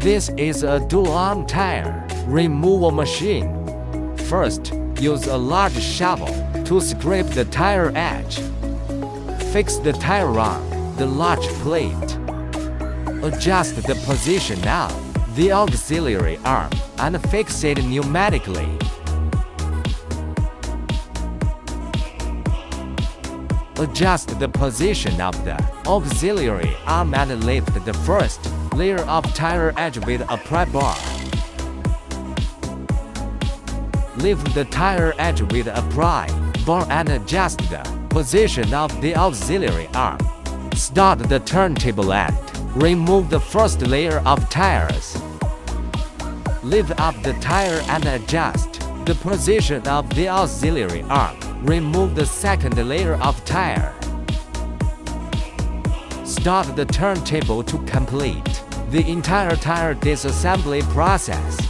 This is a dual-arm tire removal machine. First, use a large shovel to scrape the tire edge. Fix the tire on the large plate. Adjust the position of the auxiliary arm and fix it pneumatically. Adjust the position of the auxiliary arm and lift the first layer of tire edge with a pry bar. Lift the tire edge with a pry bar and adjust the position of the auxiliary arm. Start the turntable and remove the first layer of tires. Lift up the tire and adjust the position of the auxiliary arm. Remove the second layer of tire. Start the turntable to complete the entire tire disassembly process.